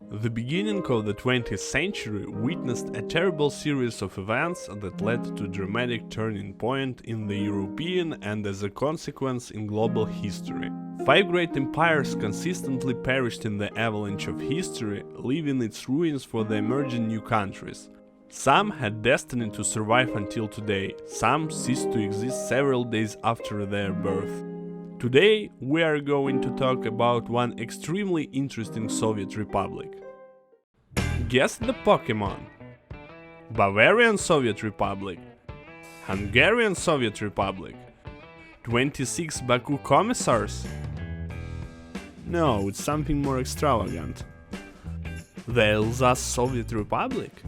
The beginning of the 20th century witnessed a terrible series of events that led to a dramatic turning point in the European and, as a consequence, in global history. 5 great empires consistently perished in the avalanche of history, leaving its ruins for the emerging new countries. Some had destiny to survive until today, some ceased to exist several days after their birth. Today we are going to talk about one extremely interesting Soviet Republic. Guess the Pokemon. Bavarian Soviet Republic, Hungarian Soviet Republic, 26 Baku Commissars? No, it's something more extravagant. The Alsace Soviet Republic?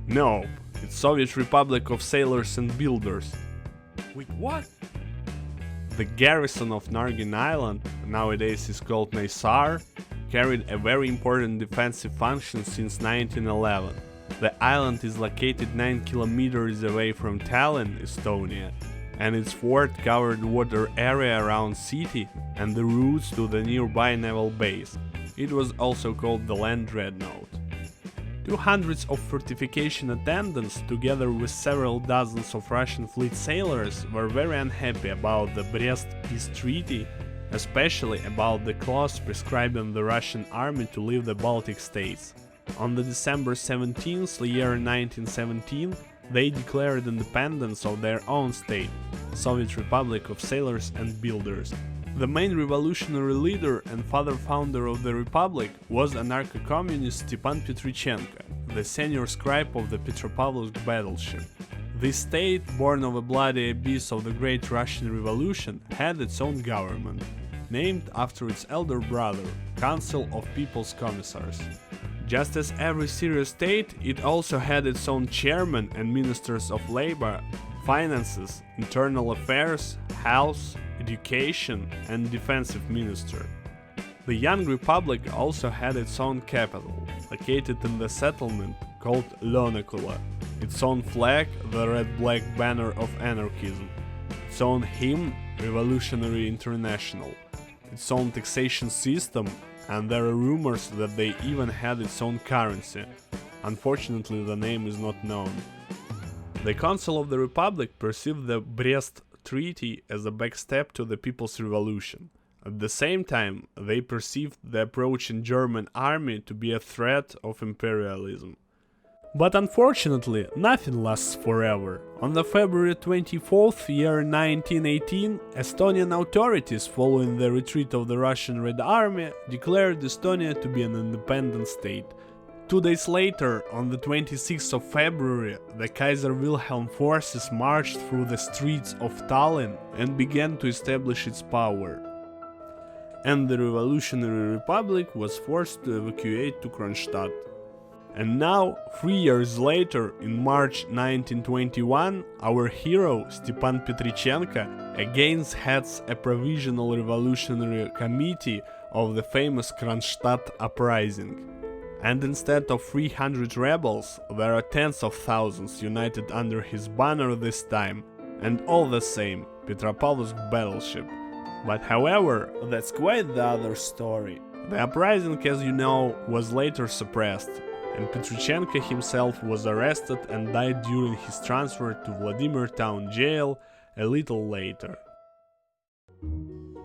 No, it's Soviet Republic of Sailors and Builders. Wait, what? The garrison of Nargin Island, nowadays is called Naissaar, carried a very important defensive function since 1911. The island is located 9 kilometers away from Tallinn, Estonia, and its fort covered water area around city and the routes to the nearby naval base. It was also called the Land Dreadnought. 200 of fortification attendants, together with several dozens of Russian fleet sailors, were very unhappy about the Brest Peace Treaty, especially about the clause prescribing the Russian army to leave the Baltic states. On the December 17th, year 1917, they declared independence of their own state, Soviet Republic of Sailors and Builders. The main revolutionary leader and father-founder of the republic was anarcho-communist Stepan Petrichenko, the senior scribe of the Petropavlovsk battleship. This state, born of a bloody abyss of the Great Russian Revolution, had its own government, named after its elder brother, Council of People's Commissars. Just as every serious state, it also had its own chairman and ministers of labor, finances, internal affairs, health, education, and defensive minister. The young republic also had its own capital, located in the settlement called Lonekula, its own flag, the red-black banner of anarchism, its own hymn, Revolutionary International, its own taxation system, and there are rumors that they even had its own currency. Unfortunately, the name is not known. The Council of the Republic perceived the Brest Treaty as a backstep to the People's Revolution. At the same time, they perceived the approaching German army to be a threat of imperialism. But unfortunately, nothing lasts forever. On the February 24th, year 1918, Estonian authorities, following the retreat of the Russian Red Army, declared Estonia to be an independent state. 2 days later, on the 26th of February, the Kaiser Wilhelm forces marched through the streets of Tallinn and began to establish its power. And the Revolutionary Republic was forced to evacuate to Kronstadt. And now, 3 years later, in March 1921, our hero, Stepan Petrichenko, again heads a provisional revolutionary committee of the famous Kronstadt uprising. And instead of 300 rebels, there are tens of thousands united under his banner this time, and all the same, Petropavlovsk battleship. But however, that's quite the other story. The uprising, as you know, was later suppressed, and Petrichenko himself was arrested and died during his transfer to Vladimir town jail a little later.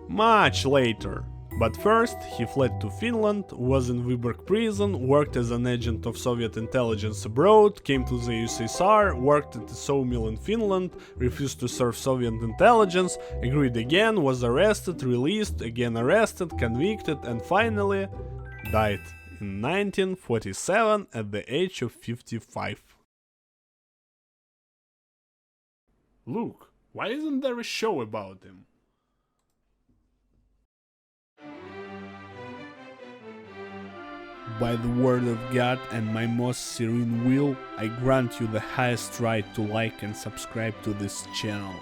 Much later. But first, he fled to Finland, was in Viborg prison, worked as an agent of Soviet intelligence abroad, came to the USSR, worked at a sawmill in Finland, refused to serve Soviet intelligence, agreed again, was arrested, released, again arrested, convicted, and finally died in 1947 at the age of 55. Look, why isn't there a show about him? By the word of God and my most serene will, I grant you the highest right to like and subscribe to this channel.